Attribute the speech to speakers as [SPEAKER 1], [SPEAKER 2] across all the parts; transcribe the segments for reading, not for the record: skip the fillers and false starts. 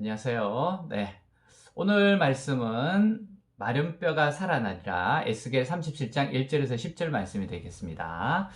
[SPEAKER 1] 안녕하세요. 네. 오늘 말씀은 마른 뼈가 살아나리라 에스겔 37장 1절에서 10절 말씀이 되겠습니다.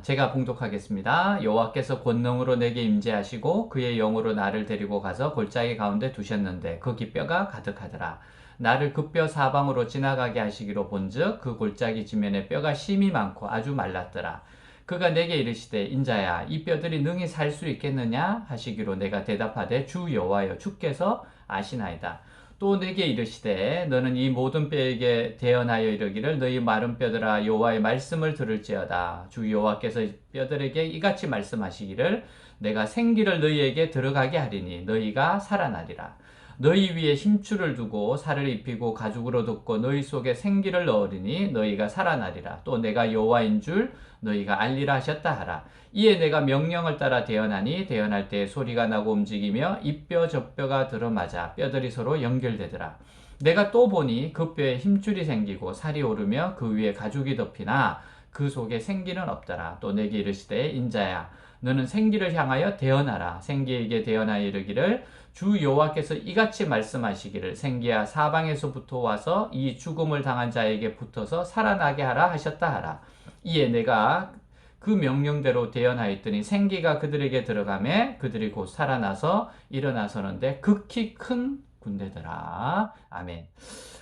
[SPEAKER 1] 제가 봉독하겠습니다. 여호와께서 권능으로 내게 임재하시고 그의 영으로 나를 데리고 가서 골짜기 가운데 두셨는데 거기 뼈가 가득하더라. 나를 그 뼈 사방으로 지나가게 하시기로 본즉 그 골짜기 지면에 뼈가 심이 많고 아주 말랐더라. 그가 내게 이르시되 인자야 이 뼈들이 능히 살 수 있겠느냐 하시기로 내가 대답하되 주 여호와여 주께서 아시나이다. 또 내게 이르시되 너는 이 모든 뼈에게 대언하여 이르기를 너희 마른 뼈들아 여호와의 말씀을 들을지어다. 주 여호와께서 뼈들에게 이같이 말씀하시기를 내가 생기를 너희에게 들어가게 하리니 너희가 살아나리라. 너희 위에 힘줄을 두고 살을 입히고 가죽으로 덮고 너희 속에 생기를 넣으리니 너희가 살아나리라. 또 내가 여호와인 줄 너희가 알리라 하셨다 하라. 이에 내가 명령을 따라 대언하니 대언할 때 소리가 나고 움직이며 이 뼈 저 뼈가 들어맞아 뼈들이 서로 연결되더라. 내가 또 보니 그 뼈에 힘줄이 생기고 살이 오르며 그 위에 가죽이 덮이나 그 속에 생기는 없더라. 또 내게 이르시되 인자야 너는 생기를 향하여 대언하라. 생기에게 대언하여 이르기를 주 여호와께서 이같이 말씀하시기를 생기야 사방에서부터 와서 이 죽음을 당한 자에게 붙어서 살아나게 하라 하셨다 하라. 이에 내가 그 명령대로 대언하였더니 생기가 그들에게 들어가매 그들이 곧 살아나서 일어나서는데 극히 큰 군대더라. 아멘.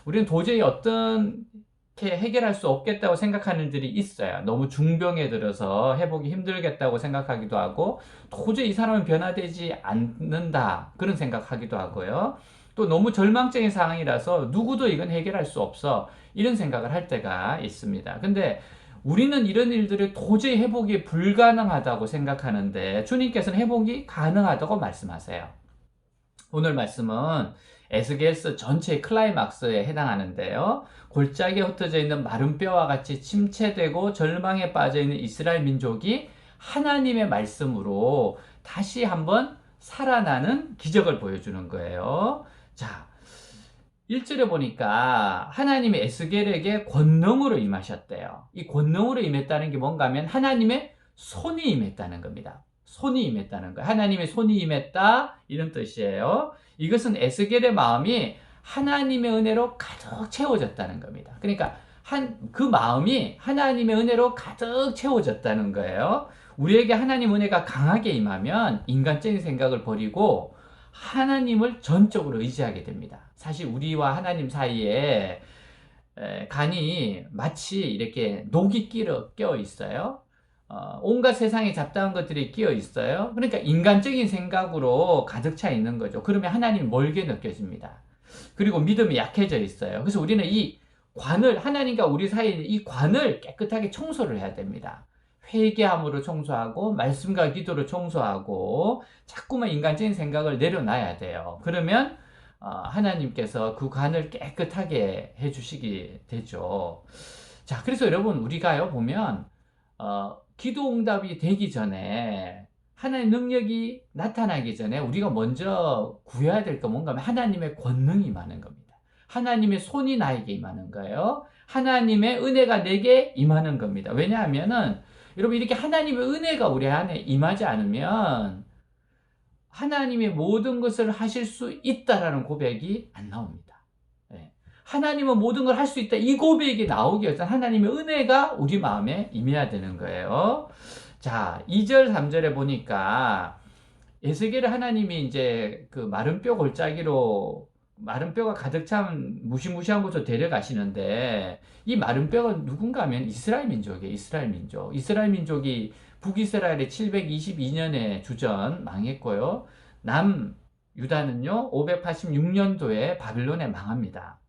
[SPEAKER 1] 우리는 도저히 어떻게 해결할 수 없겠다고 생각하는 일들이 있어요. 너무 중병에 들어서 회복이 힘들겠다고 생각하기도 하고 도저히 이 사람은 변화되지 않는다 그런 생각하기도 하고요. 또 너무 절망적인 상황이라서 누구도 이건 해결할 수 없어 이런 생각을 할 때가 있습니다. 근데 우리는 이런 일들을 도저히 회복이 불가능하다고 생각하는데 주님께서는 회복이 가능하다고 말씀하세요. 오늘 말씀은 에스겔서 전체의 클라이막스에 해당하는데요. 골짜기에 흩어져 있는 마른 뼈와 같이 침체되고 절망에 빠져 있는 이스라엘 민족이 하나님의 말씀으로 다시 한번 살아나는 기적을 보여주는 거예요. 자, 1절에 보니까 하나님이 에스겔에게 권능으로 임하셨대요. 이 권능으로 임했다는 게 뭔가 하면 하나님의 손이 임했다는 겁니다. 손이 임했다는 거예요. 하나님의 손이 임했다 이런 뜻이에요. 이것은 에스겔의 마음이 하나님의 은혜로 가득 채워졌다는 겁니다. 그러니까 그 마음이 하나님의 은혜로 가득 채워졌다는 거예요. 우리에게 하나님 은혜가 강하게 임하면 인간적인 생각을 버리고 하나님을 전적으로 의지하게 됩니다. 사실 우리와 하나님 사이에 간이 마치 이렇게 녹이 끼어 있어요. 온갖 세상에 잡다한 것들이 끼어 있어요. 그러니까 인간적인 생각으로 가득 차 있는 거죠. 그러면 하나님이 멀게 느껴집니다. 그리고 믿음이 약해져 있어요. 그래서 우리는 이 관을, 하나님과 우리 사이에 있는 이 관을 깨끗하게 청소를 해야 됩니다. 회개함으로 청소하고 말씀과 기도로 청소하고 자꾸만 인간적인 생각을 내려놔야 돼요. 그러면 하나님께서 그 관을 깨끗하게 해주시게 되죠. 자, 그래서 여러분 우리가요 보면 기도 응답이 되기 전에 하나님의 능력이 나타나기 전에 우리가 먼저 구해야 될 거 뭔가 하면 하나님의 권능이 임하는 겁니다. 하나님의 손이 나에게 임하는 거예요. 하나님의 은혜가 내게 임하는 겁니다. 왜냐하면은 여러분 이렇게 하나님의 은혜가 우리 안에 임하지 않으면 하나님의 모든 것을 하실 수 있다라는 고백이 안 나옵니다. 네. 하나님은 모든 걸 할 수 있다 이 고백이 나오기 위해서 하나님의 은혜가 우리 마음에 임해야 되는 거예요. 자, 2절 3절에 보니까 에스겔을 하나님이 이제 그 마른 뼈 골짜기로 마른 뼈가 가득 찬 무시무시한 곳으로 데려가시는데 이 마른 뼈가 누군가 하면 이스라엘 민족이에요. 이스라엘 민족. 이스라엘 민족이 북이스라엘의 722년에 주전 망했고요. 남유다는요 586년도에 바빌론에 망합니다.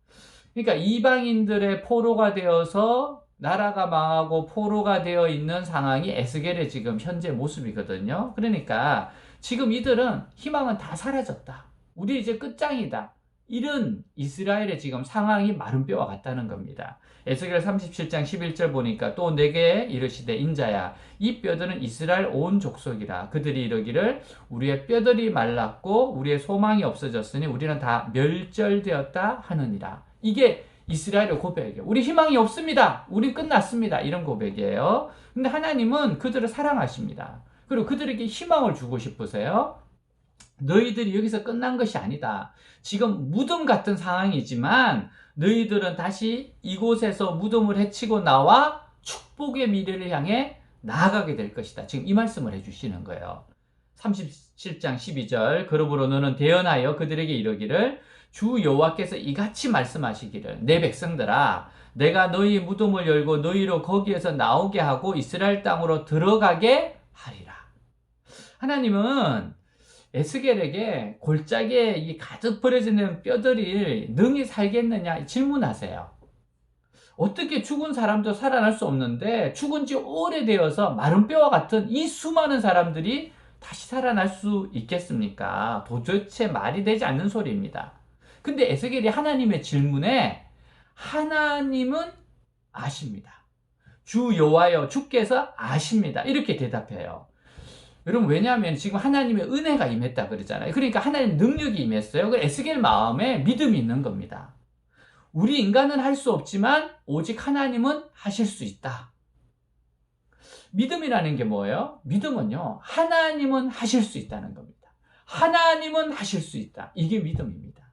[SPEAKER 1] 그러니까 이방인들의 포로가 되어서 나라가 망하고 포로가 되어 있는 상황이 에스겔의 지금 현재 모습이거든요. 그러니까 지금 이들은 희망은 다 사라졌다. 우리 이제 끝장이다. 이런 이스라엘의 지금 상황이 마른 뼈와 같다는 겁니다. 에스겔 37장 11절 보니까 또 내게 이르시되 인자야 이 뼈들은 이스라엘 온 족속이라. 그들이 이르기를 우리의 뼈들이 말랐고 우리의 소망이 없어졌으니 우리는 다 멸절되었다 하느니라. 이게 이스라엘의 고백이에요. 우리 희망이 없습니다. 우리 끝났습니다. 이런 고백이에요. 근데 하나님은 그들을 사랑하십니다. 그리고 그들에게 희망을 주고 싶으세요. 너희들이 여기서 끝난 것이 아니다. 지금 무덤 같은 상황이지만 너희들은 다시 이곳에서 무덤을 헤치고 나와 축복의 미래를 향해 나아가게 될 것이다. 지금 이 말씀을 해주시는 거예요. 37장 12절 그러므로 너는 대언하여 그들에게 이르기를 주 여호와께서 이같이 말씀하시기를 내 백성들아 내가 너희 무덤을 열고 너희로 거기에서 나오게 하고 이스라엘 땅으로 들어가게 하리라. 하나님은 에스겔에게 골짜기에 이 가득 버려지는 뼈들이 능히 살겠느냐 질문하세요. 어떻게 죽은 사람도 살아날 수 없는데 죽은 지 오래되어서 마른 뼈와 같은 이 수많은 사람들이 다시 살아날 수 있겠습니까? 도대체 말이 되지 않는 소리입니다. 근데 에스겔이 하나님의 질문에 하나님은 아십니다. 주 여호와여 주께서 아십니다. 이렇게 대답해요. 여러분 왜냐하면 지금 하나님의 은혜가 임했다 그러잖아요. 그러니까 하나님 능력이 임했어요. 에스겔 마음에 믿음이 있는 겁니다. 우리 인간은 할 수 없지만 오직 하나님은 하실 수 있다. 믿음이라는 게 뭐예요? 믿음은요, 하나님은 하실 수 있다는 겁니다. 하나님은 하실 수 있다. 이게 믿음입니다.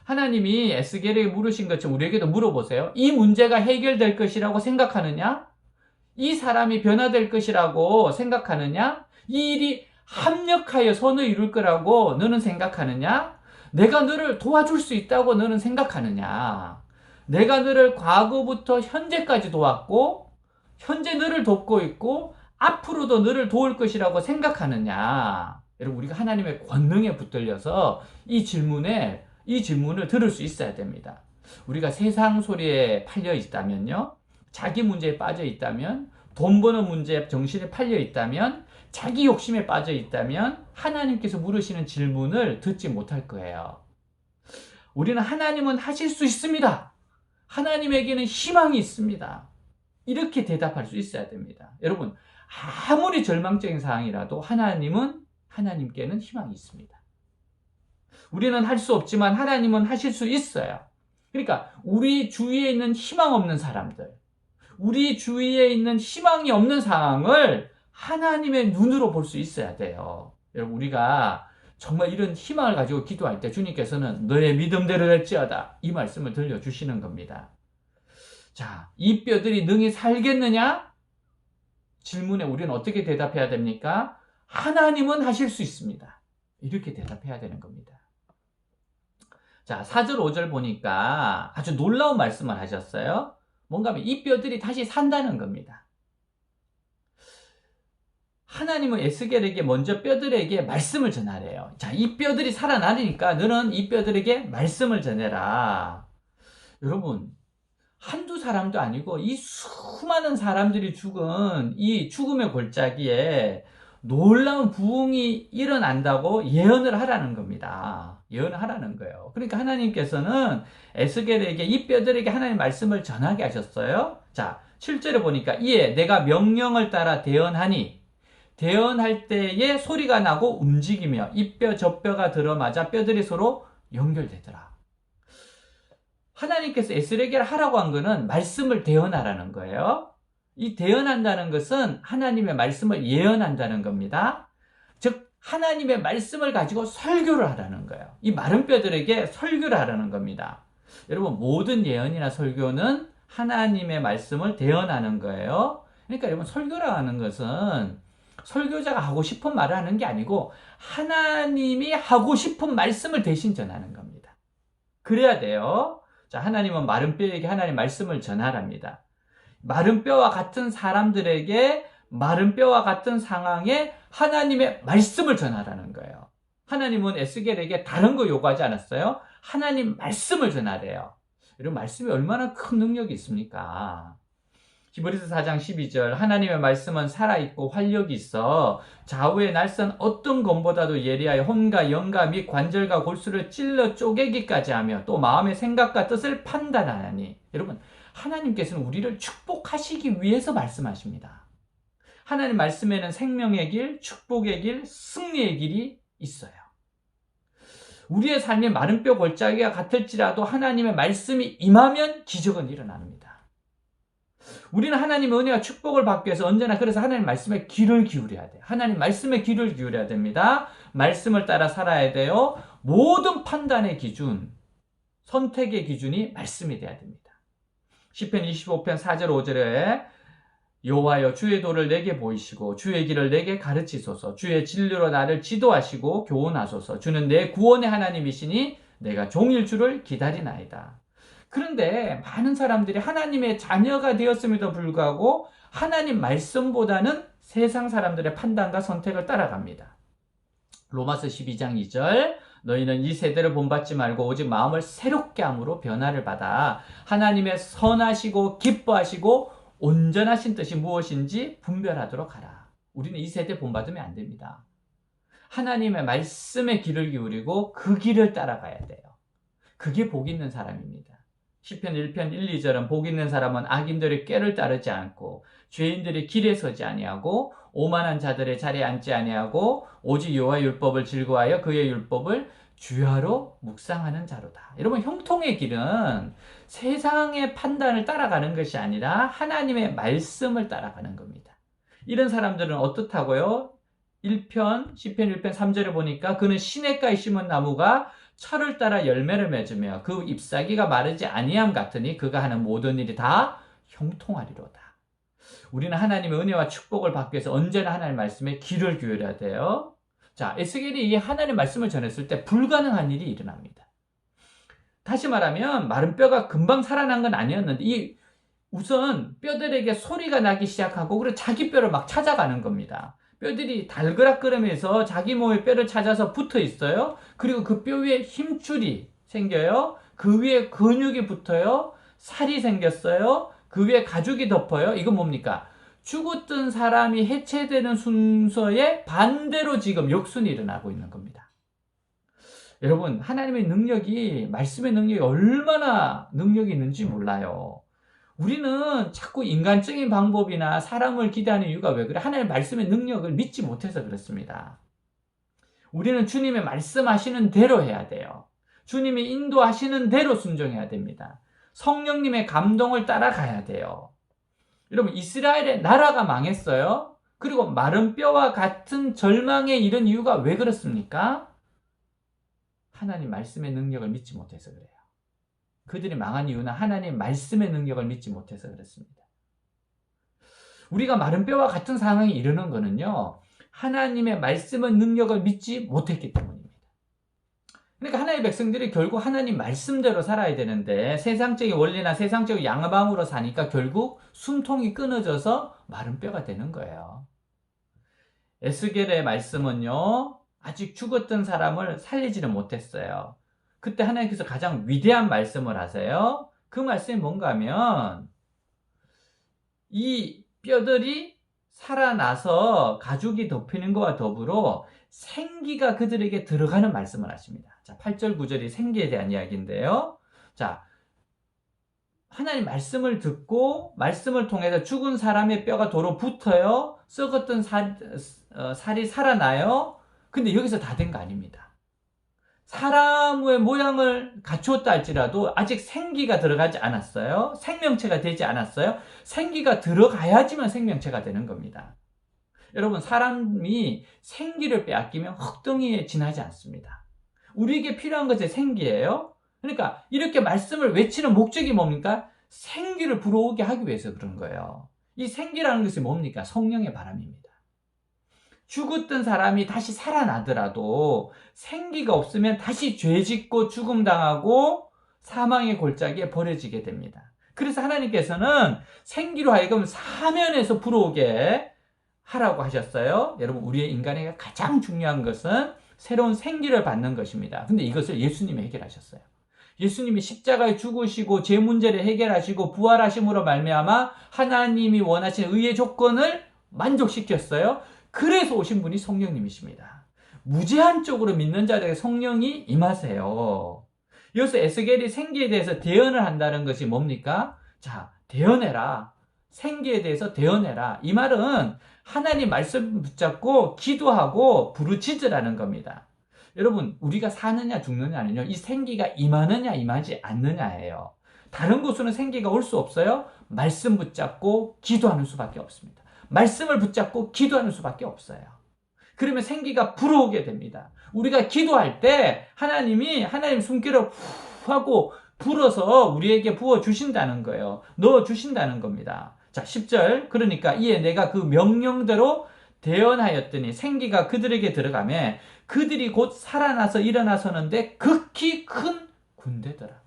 [SPEAKER 1] 하나님이 에스겔에게 물으신 것처럼 우리에게도 물어보세요. 이 문제가 해결될 것이라고 생각하느냐? 이 사람이 변화될 것이라고 생각하느냐? 이 일이 합력하여 선을 이룰 거라고 너는 생각하느냐? 내가 너를 도와줄 수 있다고 너는 생각하느냐? 내가 너를 과거부터 현재까지 도왔고 현재 너를 돕고 있고 앞으로도 너를 도울 것이라고 생각하느냐? 여러분 우리가 하나님의 권능에 붙들려서 이 질문을 들을 수 있어야 됩니다. 우리가 세상 소리에 팔려 있다면요, 자기 문제에 빠져 있다면, 돈 버는 문제에 정신에 팔려 있다면, 자기 욕심에 빠져 있다면 하나님께서 물으시는 질문을 듣지 못할 거예요. 우리는 하나님은 하실 수 있습니다. 하나님에게는 희망이 있습니다. 이렇게 대답할 수 있어야 됩니다. 여러분 아무리 절망적인 상황이라도 하나님께는 희망이 있습니다. 우리는 할 수 없지만 하나님은 하실 수 있어요. 그러니까 우리 주위에 있는 희망 없는 사람들, 우리 주위에 있는 희망이 없는 상황을 하나님의 눈으로 볼 수 있어야 돼요. 여러분 우리가 정말 이런 희망을 가지고 기도할 때 주님께서는 너의 믿음대로 될지어다 이 말씀을 들려주시는 겁니다. 자, 이 뼈들이 능히 살겠느냐? 질문에 우리는 어떻게 대답해야 됩니까? 하나님은 하실 수 있습니다. 이렇게 대답해야 되는 겁니다. 자, 4절 5절 보니까 아주 놀라운 말씀을 하셨어요. 뭔가 하면 이 뼈들이 다시 산다는 겁니다. 하나님은 에스겔에게 먼저 뼈들에게 말씀을 전하래요. 자, 이 뼈들이 살아나니까 너는 이 뼈들에게 말씀을 전해라. 여러분, 한두 사람도 아니고 이 수많은 사람들이 죽은 이 죽음의 골짜기에 놀라운 부흥이 일어난다고 예언을 하라는 겁니다. 예언을 하라는 거예요. 그러니까 하나님께서는 에스겔에게 이 뼈들에게 하나님 말씀을 전하게 하셨어요. 자, 7절에 보니까 이에 내가 명령을 따라 대언하니 대언할 때에 소리가 나고 움직이며 이 뼈 저 뼈가 들어맞아 뼈들이 서로 연결되더라. 하나님께서 에스겔에게 하라고 한 거는 말씀을 대언하라는 거예요. 이 대언한다는 것은 하나님의 말씀을 예언한다는 겁니다. 즉 하나님의 말씀을 가지고 설교를 하라는 거예요. 이 마른 뼈들에게 설교를 하라는 겁니다. 여러분 모든 예언이나 설교는 하나님의 말씀을 대언하는 거예요. 그러니까 여러분 설교라고 하는 것은 설교자가 하고 싶은 말을 하는 게 아니고 하나님이 하고 싶은 말씀을 대신 전하는 겁니다. 그래야 돼요. 자, 하나님은 마른 뼈에게 하나님 말씀을 전하랍니다. 마른 뼈와 같은 사람들에게 마른 뼈와 같은 상황에 하나님의 말씀을 전하라는 거예요. 하나님은 에스겔에게 다른 거 요구하지 않았어요. 하나님 말씀을 전하래요. 이런 말씀이 얼마나 큰 능력이 있습니까? 히브리서 4장 12절 하나님의 말씀은 살아있고 활력이 있어 좌우의 날선 어떤 검보다도 예리하여 혼과 영과 및 관절과 골수를 찔러 쪼개기까지 하며 또 마음의 생각과 뜻을 판단하나니. 여러분 하나님께서는 우리를 축복하시기 위해서 말씀하십니다. 하나님 말씀에는 생명의 길, 축복의 길, 승리의 길이 있어요. 우리의 삶이 마른 뼈 골짜기가 같을지라도 하나님의 말씀이 임하면 기적은 일어납니다. 우리는 하나님의 은혜와 축복을 받기 위해서 언제나 그래서 하나님 말씀에 귀를 기울여야 돼요. 하나님 말씀에 귀를 기울여야 됩니다. 말씀을 따라 살아야 돼요. 모든 판단의 기준, 선택의 기준이 말씀이 돼야 됩니다. 시편 25편 4절 5절에 여호와여 주의 도를 내게 보이시고 주의 길을 내게 가르치소서. 주의 진리로 나를 지도하시고 교훈하소서. 주는 내 구원의 하나님이시니 내가 종일 주를 기다리나이다. 그런데 많은 사람들이 하나님의 자녀가 되었음에도 불구하고 하나님 말씀보다는 세상 사람들의 판단과 선택을 따라갑니다. 로마서 12장 2절 너희는 이 세대를 본받지 말고 오직 마음을 새롭게 함으로 변화를 받아 하나님의 선하시고 기뻐하시고 온전하신 뜻이 무엇인지 분별하도록 하라. 우리는 이 세대 본받으면 안 됩니다. 하나님의 말씀에 귀를 기울이고 그 길을 따라가야 돼요. 그게 복 있는 사람입니다. 시편 1편 1, 2절은 복 있는 사람은 악인들의 꾀를 따르지 않고 죄인들의 길에 서지 아니하고 오만한 자들의 자리에 앉지 아니하고 오직 여호와의 율법을 즐거워하여 그의 율법을 주야로 묵상하는 자로다. 여러분, 형통의 길은 세상의 판단을 따라가는 것이 아니라 하나님의 말씀을 따라가는 겁니다. 이런 사람들은 어떻다고요? 1편, 시편 1편 3절에 보니까 그는 시냇가에 심은 나무가 철을 따라 열매를 맺으며 그 잎사귀가 마르지 아니함 같으니 그가 하는 모든 일이 다 형통하리로다. 우리는 하나님의 은혜와 축복을 받기 위해서 언제나 하나님의 말씀에 귀를 기울여야 돼요. 자, 에스겔이 이 하나님의 말씀을 전했을 때 불가능한 일이 일어납니다. 다시 말하면 마른 뼈가 금방 살아난 건 아니었는데 우선 뼈들에게 소리가 나기 시작하고 그리고 자기 뼈를 막 찾아가는 겁니다. 뼈들이 달그락거리면서 자기 몸의 뼈를 찾아서 붙어 있어요. 그리고 그 뼈 위에 힘줄이 생겨요. 그 위에 근육이 붙어요. 살이 생겼어요. 그 위에 가죽이 덮어요. 이건 뭡니까? 죽었던 사람이 해체되는 순서에 반대로 지금 역순이 일어나고 있는 겁니다. 여러분, 하나님의 능력이, 말씀의 능력이 얼마나 능력이 있는지 몰라요. 우리는 자꾸 인간적인 방법이나 사람을 기대하는 이유가 왜 그래? 하나님의 말씀의 능력을 믿지 못해서 그렇습니다. 우리는 주님의 말씀하시는 대로 해야 돼요. 주님이 인도하시는 대로 순종해야 됩니다. 성령님의 감동을 따라가야 돼요. 여러분, 이스라엘의 나라가 망했어요. 그리고 마른 뼈와 같은 절망에 이른 이유가 왜 그렇습니까? 하나님 말씀의 능력을 믿지 못해서 그래요. 그들이 망한 이유는 하나님 말씀의 능력을 믿지 못해서 그렇습니다. 우리가 마른 뼈와 같은 상황에 이르는 거는요, 하나님의 말씀의 능력을 믿지 못했기 때문입니다. 그러니까 하나님의 백성들이 결국 하나님 말씀대로 살아야 되는데 세상적인 원리나 세상적인 양방으로 사니까 결국 숨통이 끊어져서 마른 뼈가 되는 거예요. 에스겔의 말씀은요, 아직 죽었던 사람을 살리지는 못했어요. 그때 하나님께서 가장 위대한 말씀을 하세요. 그 말씀이 뭔가 하면 이 뼈들이 살아나서 가죽이 덮이는 것과 더불어 생기가 그들에게 들어가는 말씀을 하십니다. 자, 8절 9절이 생기에 대한 이야기인데요. 자, 하나님 말씀을 듣고 말씀을 통해서 죽은 사람의 뼈가 도로 붙어요. 썩었던 살이 살아나요. 근데 여기서 다 된 거 아닙니다. 사람의 모양을 갖추었다 할지라도 아직 생기가 들어가지 않았어요. 생명체가 되지 않았어요. 생기가 들어가야지만 생명체가 되는 겁니다. 여러분, 사람이 생기를 빼앗기면 흙덩이에 지나지 않습니다. 우리에게 필요한 것이 생기예요. 그러니까 이렇게 말씀을 외치는 목적이 뭡니까? 생기를 불어오게 하기 위해서 그런 거예요. 이 생기라는 것이 뭡니까? 성령의 바람입니다. 죽었던 사람이 다시 살아나더라도 생기가 없으면 다시 죄짓고 죽음당하고 사망의 골짜기에 버려지게 됩니다. 그래서 하나님께서는 생기로 하여금 사면에서 불어오게 하라고 하셨어요. 여러분, 우리의 인간에게 가장 중요한 것은 새로운 생기를 받는 것입니다. 근데 이것을 예수님이 해결하셨어요. 예수님이 십자가에 죽으시고 제 문제를 해결하시고 부활하심으로 말미암아 하나님이 원하시는 의의 조건을 만족시켰어요. 그래서 오신 분이 성령님이십니다. 무제한적으로 믿는 자들에게 성령이 임하세요. 여기서 에스겔이 생기에 대해서 대언을 한다는 것이 뭡니까? 자, 대언해라. 생기에 대해서 대언해라. 이 말은 하나님 말씀 붙잡고 기도하고 부르짖으라는 겁니다. 여러분, 우리가 사느냐 죽느냐는요, 이 생기가 임하느냐 임하지 않느냐예요. 다른 곳으로는 생기가 올 수 없어요. 말씀 붙잡고 기도하는 수밖에 없습니다. 말씀을 붙잡고 기도하는 수밖에 없어요. 그러면 생기가 불어오게 됩니다. 우리가 기도할 때 하나님 숨결을 후 하고 불어서 우리에게 부어주신다는 거예요. 넣어주신다는 겁니다. 자, 10절. 그러니까 이에 내가 그 명령대로 대언하였더니 생기가 그들에게 들어가매 그들이 곧 살아나서 일어나서는데 극히 큰 군대더라.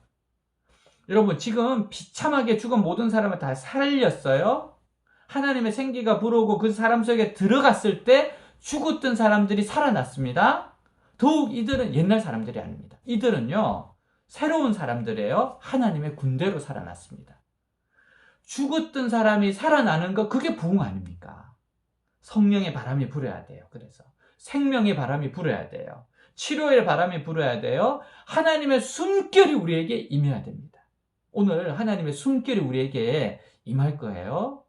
[SPEAKER 1] 여러분, 지금 비참하게 죽은 모든 사람을 다 살렸어요. 하나님의 생기가 불어오고 그 사람 속에 들어갔을 때 죽었던 사람들이 살아났습니다. 더욱 이들은 옛날 사람들이 아닙니다. 이들은요, 새로운 사람들이에요. 하나님의 군대로 살아났습니다. 죽었던 사람이 살아나는 거, 그게 부흥 아닙니까? 성령의 바람이 불어야 돼요. 그래서 생명의 바람이 불어야 돼요. 치료의 바람이 불어야 돼요. 하나님의 숨결이 우리에게 임해야 됩니다. 오늘 하나님의 숨결이 우리에게 임할 거예요.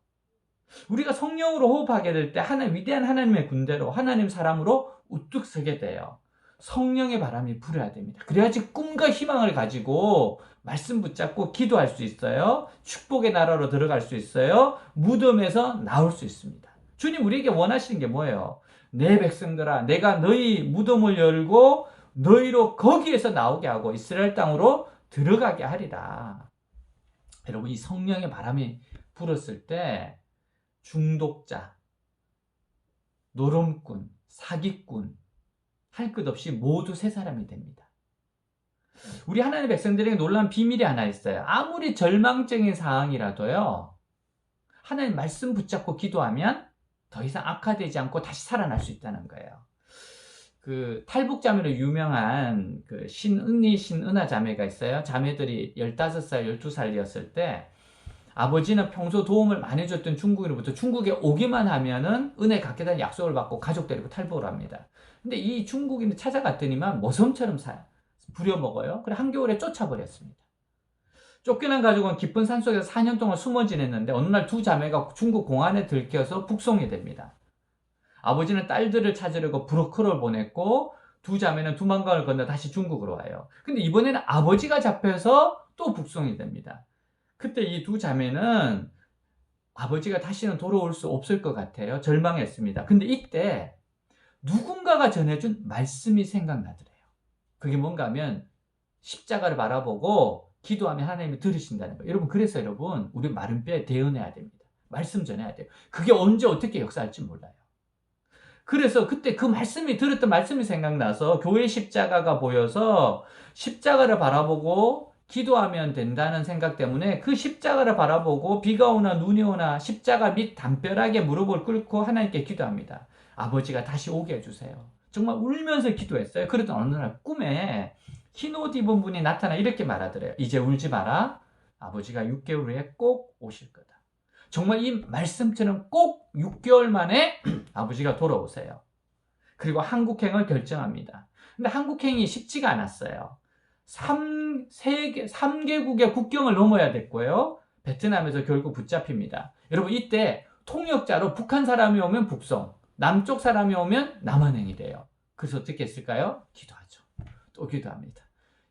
[SPEAKER 1] 우리가 성령으로 호흡하게 될 때 위대한 하나님의 군대로 하나님 사람으로 우뚝 서게 돼요. 성령의 바람이 불어야 됩니다. 그래야지 꿈과 희망을 가지고 말씀 붙잡고 기도할 수 있어요. 축복의 나라로 들어갈 수 있어요. 무덤에서 나올 수 있습니다. 주님 우리에게 원하시는 게 뭐예요? 내 백성들아, 내가 너희 무덤을 열고 너희로 거기에서 나오게 하고 이스라엘 땅으로 들어가게 하리라. 여러분, 이 성령의 바람이 불었을 때 중독자, 노름꾼, 사기꾼 할 것 없이 모두 새 사람이 됩니다. 우리 하나님의 백성들에게 놀라운 비밀이 하나 있어요. 아무리 절망적인 상황이라도요, 하나님 말씀 붙잡고 기도하면 더 이상 악화되지 않고 다시 살아날 수 있다는 거예요. 그 탈북자매로 유명한 그 신은희, 신은하 자매가 있어요. 자매들이 15살, 12살이었을 때 아버지는 평소 도움을 많이 줬던 중국으로부터 중국에 오기만 하면은 은혜 갚겠다는 약속을 받고 가족 데리고 탈북을 합니다. 근데 이 중국인을 찾아갔더니만 모섬처럼 부려먹어요. 그래 한겨울에 쫓아버렸습니다. 쫓겨난 가족은 깊은 산속에서 4년 동안 숨어 지냈는데 어느 날 두 자매가 중국 공안에 들켜서 북송이 됩니다. 아버지는 딸들을 찾으려고 브로커를 보냈고 두 자매는 두만강을 건너 다시 중국으로 와요. 근데 이번에는 아버지가 잡혀서 또 북송이 됩니다. 그때 이 두 자매는 아버지가 다시는 돌아올 수 없을 것 같아요. 절망했습니다. 근데 이때 누군가가 전해준 말씀이 생각나더래요. 그게 뭔가 하면 십자가를 바라보고 기도하면 하나님이 들으신다는 거예요. 여러분, 그래서 여러분 우리 마른 뼈에 대응해야 됩니다. 말씀 전해야 돼요. 그게 언제 어떻게 역사할지 몰라요. 그래서 그때 그 말씀이 들었던 말씀이 생각나서 교회 십자가가 보여서 십자가를 바라보고 기도하면 된다는 생각 때문에 그 십자가를 바라보고 비가 오나 눈이 오나 십자가 밑 담벼락에 무릎을 꿇고 하나님께 기도합니다. 아버지가 다시 오게 해주세요. 정말 울면서 기도했어요. 그러던 어느 날 꿈에 흰 옷 입은 분이 나타나 이렇게 말하더래요. 이제 울지 마라. 아버지가 6개월 후에 꼭 오실 거다. 정말 이 말씀처럼 꼭 6개월 만에 아버지가 돌아오세요. 그리고 한국행을 결정합니다. 근데 한국행이 쉽지가 않았어요. 3개국의 국경을 넘어야 됐고요. 베트남에서 결국 붙잡힙니다. 여러분, 이때 통역자로 북한 사람이 오면 북송, 남쪽 사람이 오면 남한행이 돼요. 그래서 어떻게 했을까요? 기도하죠. 또 기도합니다.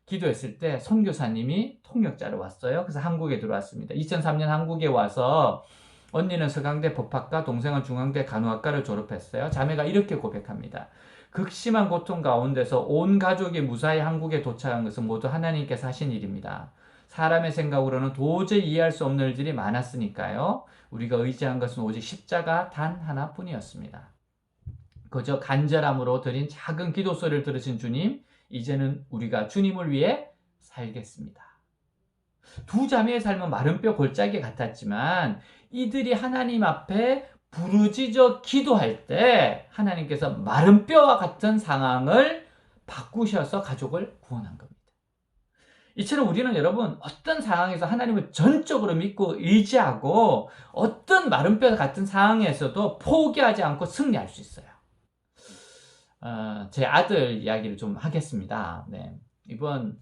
[SPEAKER 1] 기도했을 때 선교사님이 통역자로 왔어요. 그래서 한국에 들어왔습니다. 2003년 한국에 와서 언니는 서강대 법학과, 동생은 중앙대 간호학과를 졸업했어요. 자매가 이렇게 고백합니다. 극심한 고통 가운데서 온 가족이 무사히 한국에 도착한 것은 모두 하나님께서 하신 일입니다. 사람의 생각으로는 도저히 이해할 수 없는 일들이 많았으니까요. 우리가 의지한 것은 오직 십자가 단 하나뿐이었습니다. 그저 간절함으로 드린 작은 기도 소리를 들으신 주님, 이제는 우리가 주님을 위해 살겠습니다. 두 자매의 삶은 마른 뼈 골짜기 같았지만 이들이 하나님 앞에 부르짖어 기도할 때 하나님께서 마른 뼈와 같은 상황을 바꾸셔서 가족을 구원한 겁니다. 이처럼 우리는 여러분 어떤 상황에서 하나님을 전적으로 믿고 의지하고 어떤 마른 뼈 같은 상황에서도 포기하지 않고 승리할 수 있어요. 제 아들 이야기를 좀 하겠습니다. 네. 이번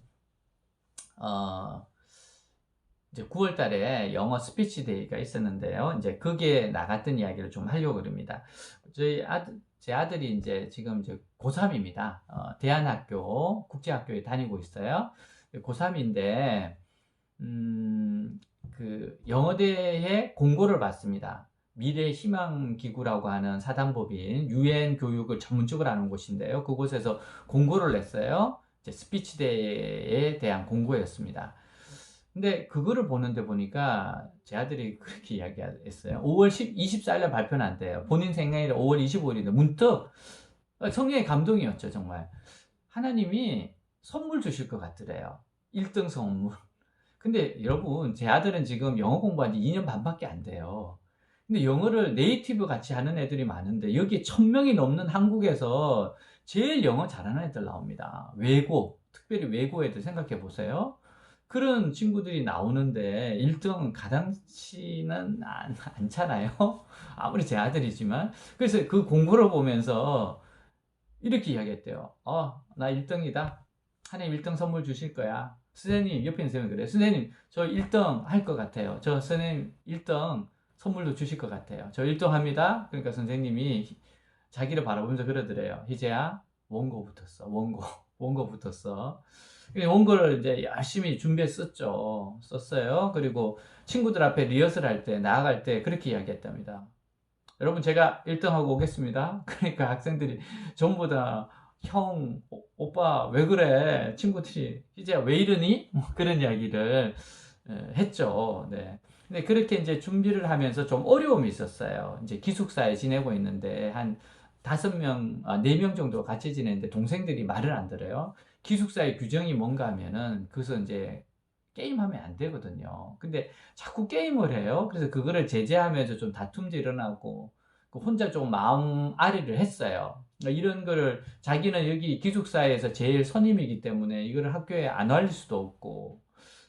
[SPEAKER 1] 이제 9월 달에 영어 스피치 데이가 있었는데요. 이제 거기에 나갔던 이야기를 좀 하려고 합니다. 제 아들이 이제 지금 이제 고3입니다. 대안학교, 국제학교에 다니고 있어요. 고3인데, 그 영어대회 공고를 받습니다. 미래 희망 기구라고 하는 사단법인 유엔 교육을 전문적으로 하는 곳인데요. 그곳에서 공고를 냈어요. 이제 스피치 대회에 대한 공고였습니다. 근데 그거를 보는데 보니까 제 아들이 그렇게 이야기했어요. 5월 24일날 발표는 안 돼요. 본인 생일이 5월 25일인데 문득 성령의 감동이었죠, 정말. 하나님이 선물 주실 것 같더래요. 1등 선물. 근데 여러분, 제 아들은 지금 영어 공부한 지 2년 반밖에 안 돼요. 근데 영어를 네이티브 같이 하는 애들이 많은데 여기 1000명이 넘는 한국에서 제일 영어 잘하는 애들 나옵니다. 외고, 특별히 외고 애들 생각해 보세요. 그런 친구들이 나오는데 1등 가당치는 않잖아요. 아무리 제 아들이지만. 그래서 그 공부를 보면서 이렇게 이야기했대요. 나 1등이다. 하나님 1등 선물 주실 거야. 선생님, 옆에 있는 선생님 그래. 선생님, 저 1등 할 것 같아요. 저 선생님 1등 선물로 주실 것 같아요. 저 1등 합니다. 그러니까 선생님이 자기를 바라보면서 그러더래요. 희재야, 원고 붙었어. 원고. 원고 붙었어. 원고를 이제 열심히 준비했었죠. 썼어요. 그리고 친구들 앞에 리허설 할 때, 나아갈 때 그렇게 이야기했답니다. 여러분, 제가 1등하고 오겠습니다. 그러니까 학생들이 전부 다 형, 오빠 왜 그래? 친구들이 희재야 왜 이러니? 뭐 그런 이야기를 했죠. 네. 근데 그렇게 이제 준비를 하면서 좀 어려움이 있었어요. 이제 기숙사에 지내고 있는데 한 5명, 4명 정도 같이 지내는데 동생들이 말을 안 들어요. 기숙사의 규정이 뭔가 하면은 그것은 이제 게임하면 안 되거든요. 근데 자꾸 게임을 해요. 그래서 그거를 제재하면서 좀 다툼도 일어나고 혼자 좀 마음 아리를 했어요. 그러니까 이런 거를 자기는 여기 기숙사에서 제일 선임이기 때문에 이거를 학교에 안 알릴 수도 없고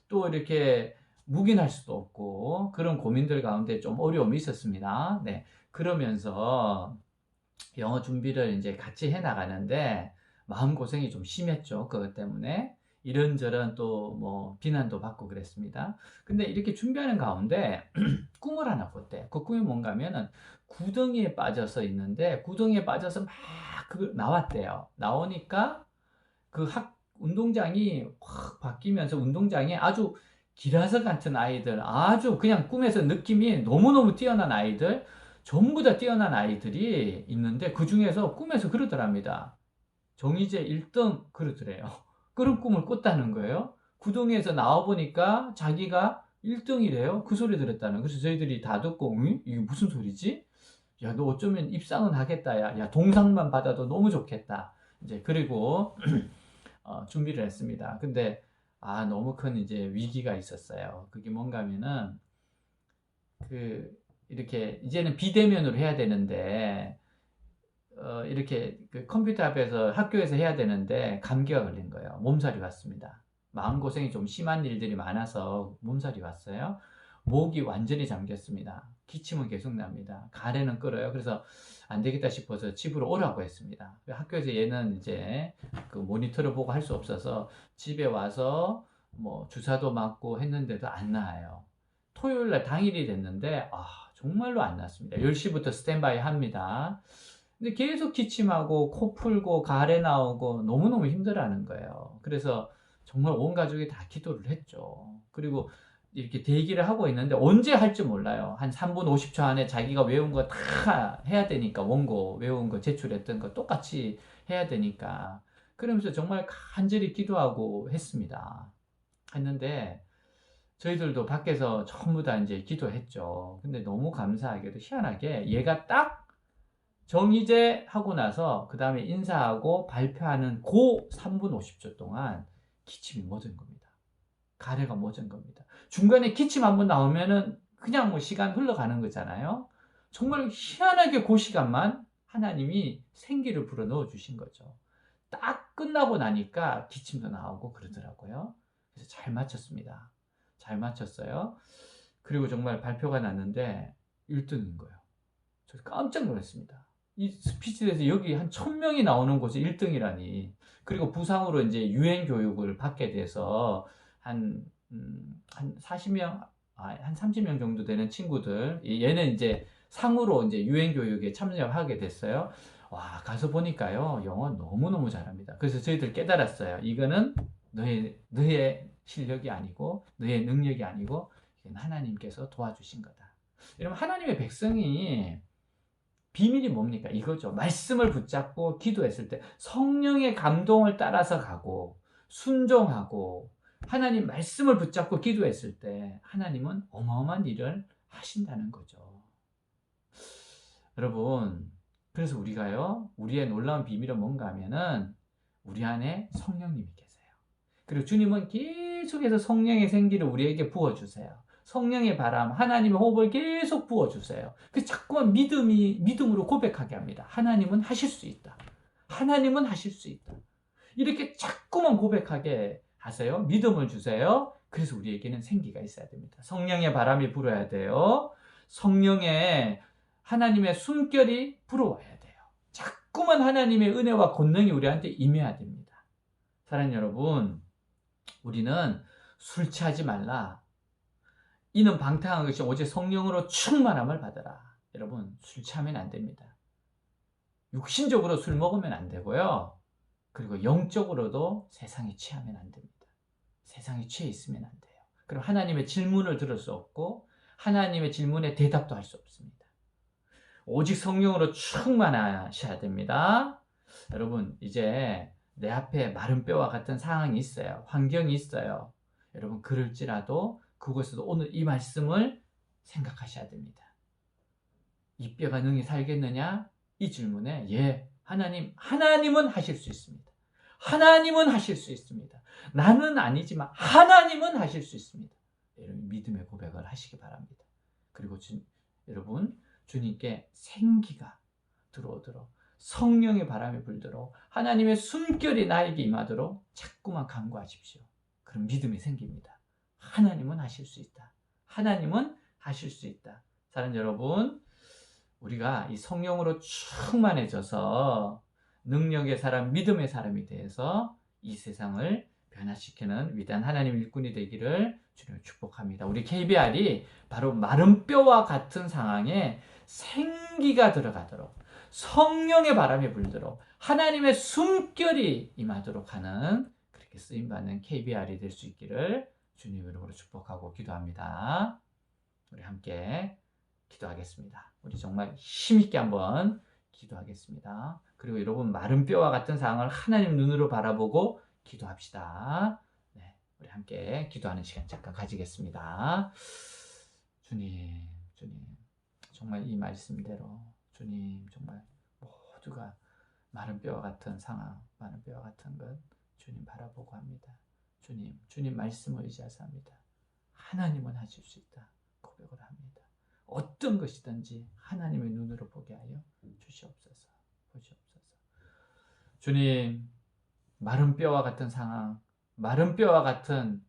[SPEAKER 1] 또 이렇게 묵인할 수도 없고 그런 고민들 가운데 좀 어려움이 있었습니다. 네. 그러면서 영어 준비를 이제 같이 해 나가는데 마음고생이 좀 심했죠. 그것 때문에. 이런저런 또 뭐 비난도 받고 그랬습니다. 근데 이렇게 준비하는 가운데 꿈을 하나 꿨대. 그 꿈이 뭔가 하면은 구덩이에 빠져서 있는데 구덩이에 빠져서 막 나왔대요. 나오니까 그 운동장이 확 바뀌면서 운동장에 아주 기라성 같은 아이들, 아주 그냥 꿈에서 느낌이 너무너무 뛰어난 아이들, 전부 다 뛰어난 아이들이 있는데 그 중에서 꿈에서 그러더랍니다. 정희재 1등 그러더래요. 그런 꿈을 꿨다는 거예요. 구덩이에서 나와보니까 자기가 1등이래요. 그 소리 들었다는. 그래서 저희들이 다 듣고, 응? 이게 무슨 소리지? 야, 너 어쩌면 입상은 하겠다. 야, 동상만 받아도 너무 좋겠다. 이제, 그리고, 준비를 했습니다. 근데, 너무 큰 이제 위기가 있었어요. 그게 뭔가 하면은, 이렇게, 이제는 비대면으로 해야 되는데, 이렇게 그 컴퓨터 앞에서 학교에서 해야 되는데 감기가 걸린 거예요. 몸살이 왔습니다. 마음고생이 좀 심한 일들이 많아서 몸살이 왔어요. 목이 완전히 잠겼습니다. 기침은 계속 납니다. 가래는 끓어요. 그래서 안 되겠다 싶어서 집으로 오라고 했습니다. 학교에서 얘는 이제 그 모니터를 보고 할 수 없어서 집에 와서 뭐 주사도 맞고 했는데도 안 나아요. 토요일 날 당일이 됐는데 정말로 안 났습니다. 10시부터 스탠바이 합니다. 근데 계속 기침하고 코 풀고 가래 나오고 너무너무 힘들어하는 거예요. 그래서 정말 온 가족이 다 기도를 했죠. 그리고 이렇게 대기를 하고 있는데 언제 할지 몰라요. 한 3분 50초 안에 자기가 외운 거 다 해야 되니까 원고 외운 거 제출했던 거 똑같이 해야 되니까 그러면서 정말 간절히 기도하고 했습니다. 했는데 저희들도 밖에서 전부 다 이제 기도했죠. 근데 너무 감사하게도 희한하게 얘가 딱 정희재 하고 나서 그 다음에 인사하고 발표하는 그 3분 50초 동안 기침이 멎은 겁니다. 가래가 멎은 겁니다. 중간에 기침 한번 나오면은 그냥 뭐 시간 흘러가는 거잖아요. 정말 희한하게 그 시간만 하나님이 생기를 불어 넣어 주신 거죠. 딱 끝나고 나니까 기침도 나오고 그러더라고요. 그래서 잘 맞췄습니다. 잘 맞췄어요. 그리고 정말 발표가 났는데 1등인 거예요. 저 깜짝 놀랐습니다. 이 스피치에서 여기 한 1000명이 나오는 곳에 1등이라니. 그리고 부상으로 이제 유엔 교육을 받게 돼서 한 40명, 한 30명 정도 되는 친구들, 얘는 이제 상으로 이제 유엔 교육에 참여하게 됐어요. 와, 가서 보니까요, 영어 너무너무 잘합니다. 그래서 저희들 깨달았어요. 이거는 너의 실력이 아니고, 너의 능력이 아니고, 이건 하나님께서 도와주신 거다. 여러분, 하나님의 백성이 비밀이 뭡니까? 이거죠. 말씀을 붙잡고 기도했을 때 성령의 감동을 따라서 가고 순종하고 하나님 말씀을 붙잡고 기도했을 때 하나님은 어마어마한 일을 하신다는 거죠. 여러분, 그래서 우리가요, 우리의 놀라운 비밀은 뭔가 하면은 우리 안에 성령님이 계세요. 그리고 주님은 계속해서 성령의 생기를 우리에게 부어주세요. 성령의 바람, 하나님의 호흡을 계속 부어주세요. 그래서 자꾸만 믿음으로 고백하게 합니다. 하나님은 하실 수 있다. 하나님은 하실 수 있다. 이렇게 자꾸만 고백하게 하세요. 믿음을 주세요. 그래서 우리에게는 생기가 있어야 됩니다. 성령의 바람이 불어야 돼요. 성령의 하나님의 숨결이 불어와야 돼요. 자꾸만 하나님의 은혜와 권능이 우리한테 임해야 됩니다. 사랑하는 여러분, 우리는 술 취하지 말라. 이는 방탕한 것이 오직 성령으로 충만함을 받으라. 여러분, 술 취하면 안 됩니다. 육신적으로 술 먹으면 안 되고요. 그리고 영적으로도 세상에 취하면 안 됩니다. 세상에 취해 있으면 안 돼요. 그럼 하나님의 질문을 들을 수 없고 하나님의 질문에 대답도 할 수 없습니다. 오직 성령으로 충만하셔야 됩니다. 여러분, 이제 내 앞에 마른 뼈와 같은 상황이 있어요. 환경이 있어요. 여러분, 그럴지라도 그곳에서 오늘 이 말씀을 생각하셔야 됩니다. 이 뼈가 능히 살겠느냐? 이 질문에 예, 하나님은 하실 수 있습니다. 하나님은 하실 수 있습니다. 나는 아니지만 하나님은 하실 수 있습니다. 여러분, 믿음의 고백을 하시기 바랍니다. 그리고 여러분, 주님께 생기가 들어오도록, 성령의 바람이 불도록, 하나님의 숨결이 나에게 임하도록 자꾸만 간구하십시오. 그럼 믿음이 생깁니다. 하나님은 하실 수 있다. 하나님은 하실 수 있다. 사랑하는 여러분, 우리가 이 성령으로 충만해져서 능력의 사람, 믿음의 사람이 돼서 이 세상을 변화시키는 위대한 하나님 일꾼이 되기를 주님을 축복합니다. 우리 KBR이 바로 마른 뼈와 같은 상황에 생기가 들어가도록, 성령의 바람이 불도록, 하나님의 숨결이 임하도록 하는, 그렇게 쓰임받는 KBR이 될 수 있기를 주님 이름으로 축복하고 기도합니다. 우리 함께 기도하겠습니다. 우리 정말 힘있게 한번 기도하겠습니다. 그리고 여러분, 마른 뼈와 같은 상황을 하나님 눈으로 바라보고 기도합시다. 네, 우리 함께 기도하는 시간 잠깐 가지겠습니다. 주님, 정말 이 말씀대로 주님, 정말 모두가 마른 뼈와 같은 상황, 마른 뼈와 같은 것 주님 바라보고 합니다. 주님 말씀을 의지해서 합니다. 하나님은 하실 수 있다 고백을 합니다. 어떤 것이든지 하나님의 눈으로 보게 하여 주시옵소서. 주님, 마른 뼈와 같은 상황, 마른 뼈와 같은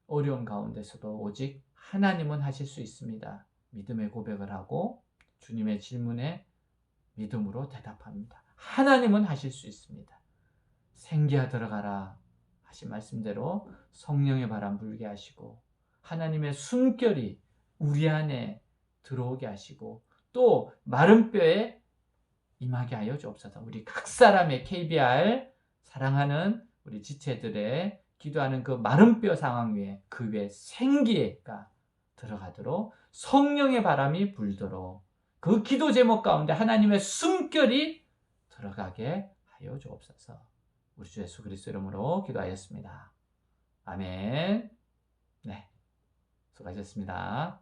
[SPEAKER 1] 어려움 가운데서도 오직 하나님은 하실 수 있습니다. 믿음의 고백을 하고 주님의 질문에 믿음으로 대답합니다. 하나님은 하실 수 있습니다. 생기야 들어가라 하신 말씀대로 성령의 바람 불게 하시고 하나님의 숨결이 우리 안에 들어오게 하시고 또 마른 뼈에 임하게 하여 주옵소서. 우리 각 사람의 KBR 사랑하는 우리 지체들의 기도하는 그 마른 뼈 상황 위에 그 위에 생기가 들어가도록 성령의 바람이 불도록 그 기도 제목 가운데 하나님의 숨결이 들어가게 하여 주옵소서. 우리 주 예수 그리스도 이름으로 기도하였습니다. 아멘. 네, 수고하셨습니다.